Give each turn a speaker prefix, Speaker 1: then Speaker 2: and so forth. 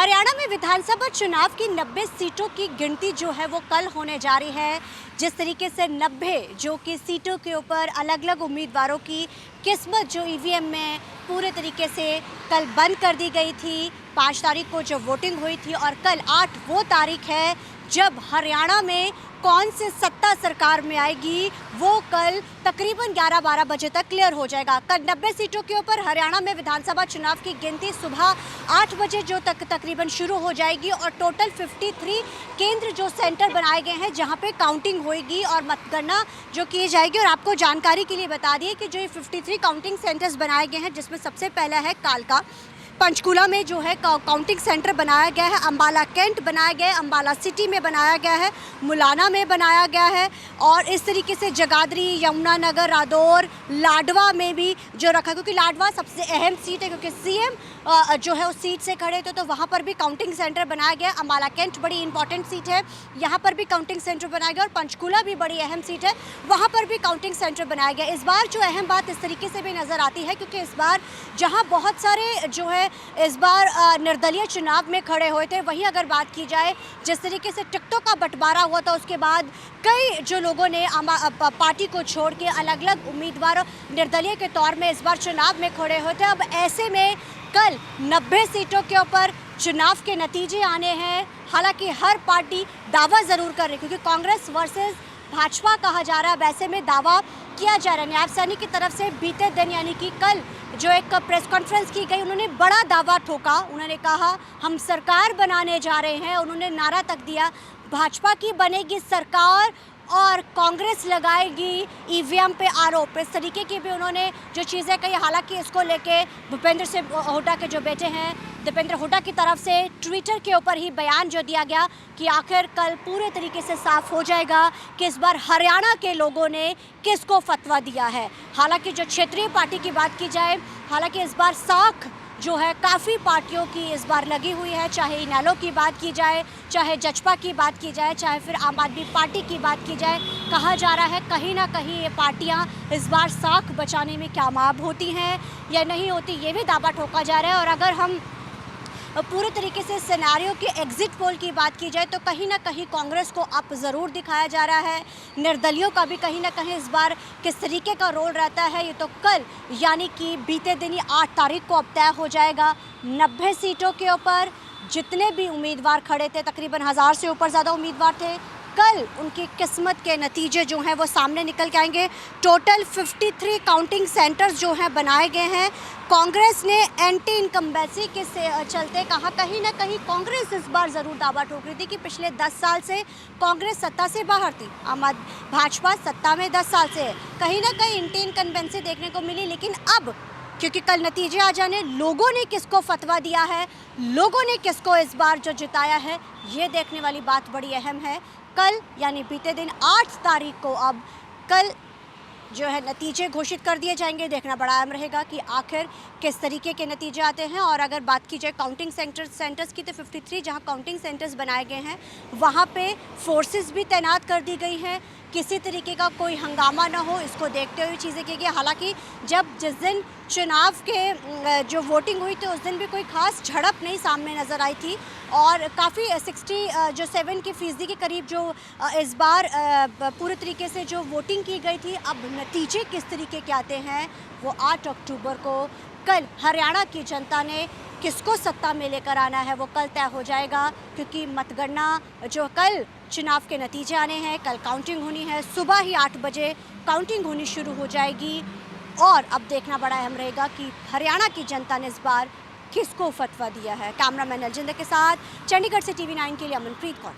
Speaker 1: हरियाणा में विधानसभा चुनाव की 90 सीटों की गिनती जो है वो कल होने जा रही है। जिस तरीके से 90 जो कि सीटों के ऊपर अलग अलग उम्मीदवारों की किस्मत जो ईवीएम में पूरे तरीके से कल बंद कर दी गई थी। 5 तारीख को जो वोटिंग हुई थी और कल 8 वो तारीख है जब हरियाणा में कौन से सत्ता सरकार में आएगी, वो कल तकरीबन 11-12 बजे तक क्लियर हो जाएगा। कल 90 सीटों के ऊपर हरियाणा में विधानसभा चुनाव की गिनती सुबह 8 बजे जो तकरीबन शुरू हो जाएगी और टोटल 53 केंद्र जो सेंटर बनाए गए हैं जहां पे काउंटिंग होएगी और मतगणना जो की जाएगी। और आपको जानकारी के लिए बता दिए कि जो ये 53 काउंटिंग सेंटर्स बनाए गए हैं, जिसमें सबसे पहला है कालका, पंचकूला में जो है काउंटिंग सेंटर बनाया गया है, अंबाला कैंट बनाया गया है, अंबाला सिटी में बनाया गया है, मुलाना में बनाया गया है और इस तरीके से जगाधरी, यमुनानगर, रादौर, लाडवा में भी जो रखा, क्योंकि लाडवा सबसे अहम सीट है क्योंकि सीएम जो है उस सीट से खड़े थे, तो वहाँ पर भी काउंटिंग सेंटर बनाया गया। अंबाला कैंट बड़ी इंपॉर्टेंट सीट है, यहाँ पर भी काउंटिंग सेंटर बनाया गया और पंचकूला भी बड़ी अहम सीट है, वहाँ पर भी काउंटिंग सेंटर बनाया गया। इस बार जो अहम बात इस तरीके से भी नज़र आती है क्योंकि इस बार जहाँ बहुत सारे जो है इस बार निर्दलीय चुनाव में खड़े हुए थे, वहीं अगर बात की जाए जिस तरीके से टिकटों का बंटवारा हुआ था उसके बाद कई जो लोगों ने पार्टी को छोड़ के अलग अलग उम्मीदवार निर्दलीय के तौर में इस बार चुनाव में खड़े हुए थे। अब ऐसे में कल 90 सीटों के ऊपर चुनाव के नतीजे आने हैं। हालांकि हर पार्टी दावा ज़रूर कर रही है क्योंकि कांग्रेस वर्सेस भाजपा कहा जा रहा है, वैसे में दावा किया जा रहा है। नायब सैनी की तरफ से बीते दिन यानी कि कल जो एक प्रेस कॉन्फ्रेंस की गई, उन्होंने बड़ा दावा ठोका। उन्होंने कहा हम सरकार बनाने जा रहे हैं। उन्होंने नारा तक दिया भाजपा की बनेगी सरकार और कांग्रेस लगाएगी ईवीएम पे आरोप। इस तरीके की भी उन्होंने जो चीज़ें कही। हालांकि इसको लेके भूपेंद्र सिंह हुड्डा के जो बेटे हैं दीपेंद्र हुड्डा की तरफ से ट्विटर के ऊपर ही बयान जो दिया गया कि आखिर कल पूरे तरीके से साफ हो जाएगा कि इस बार हरियाणा के लोगों ने किसको फतवा दिया है। हालांकि जो क्षेत्रीय पार्टी की बात की जाए, हालांकि इस बार साख जो है काफ़ी पार्टियों की इस बार लगी हुई है, चाहे इनेलो की बात की जाए, चाहे जजपा की बात की जाए, चाहे फिर आम आदमी पार्टी की बात की जाए। कहा जा रहा है कहीं ना कहीं ये पार्टियां इस बार साख बचाने में कामयाब होती हैं या नहीं होती, ये भी दावा ठोका जा रहा है। और अगर हम पूरे तरीके से सिनेरियो के एग्जिट पोल की बात की जाए तो कहीं ना कहीं कांग्रेस को अप ज़रूर दिखाया जा रहा है। निर्दलियों का भी कहीं ना कहीं इस बार किस तरीके का रोल रहता है ये तो कल यानी कि बीते दिन ही 8 तारीख को अब तय हो जाएगा। 90 सीटों के ऊपर जितने भी उम्मीदवार खड़े थे, तकरीबन 1000 से ऊपर ज़्यादा उम्मीदवार थे, कल उनकी किस्मत के नतीजे जो हैं वो सामने निकल के आएंगे। टोटल 53 काउंटिंग सेंटर्स जो हैं बनाए गए हैं। कांग्रेस ने एंटी इनकम्बेंसी के चलते कहा, कहीं ना कहीं कांग्रेस इस बार ज़रूर दावा ठोक रही थी कि पिछले 10 साल से कांग्रेस सत्ता से बाहर थी, भाजपा सत्ता में 10 साल से है, कहीं ना कहीं एंटी इनकम्बेंसी देखने को मिली। लेकिन अब क्योंकि कल नतीजे आ जाने, लोगों ने किसको फतवा दिया है, लोगों ने किसको इस बार जो जिताया है, ये देखने वाली बात बड़ी अहम है। कल यानी बीते दिन 8 तारीख को अब कल जो है नतीजे घोषित कर दिए जाएंगे। देखना बड़ा अहम रहेगा कि आखिर किस तरीके के नतीजे आते हैं। और अगर बात की जाए काउंटिंग सेंटर्स की तो 53 जहां काउंटिंग सेंटर्स बनाए गए हैं वहां पे फोर्सेस भी तैनात कर दी गई हैं, किसी तरीके का कोई हंगामा ना हो, इसको देखते हुए चीज़ें की गई। हालांकि जिस दिन चुनाव के जो वोटिंग हुई थी उस दिन भी कोई खास झड़प नहीं सामने नज़र आई थी और काफ़ी 67% के करीब जो इस बार पूरे तरीके से जो वोटिंग की गई थी। अब नतीजे किस तरीके के आते हैं वो 8 अक्टूबर को कल हरियाणा की जनता ने किसको सत्ता में लेकर आना है वो कल तय हो जाएगा। क्योंकि मतगणना जो कल चुनाव के नतीजे आने हैं, कल काउंटिंग होनी है, सुबह ही 8 बजे काउंटिंग होनी शुरू हो जाएगी। और अब देखना बड़ा अहम रहेगा कि हरियाणा की जनता ने इस बार किसको फतवा दिया है। कैमरामैन अलजिंदर के साथ चंडीगढ़ से TV9 के लिए अमनप्रीत कौर।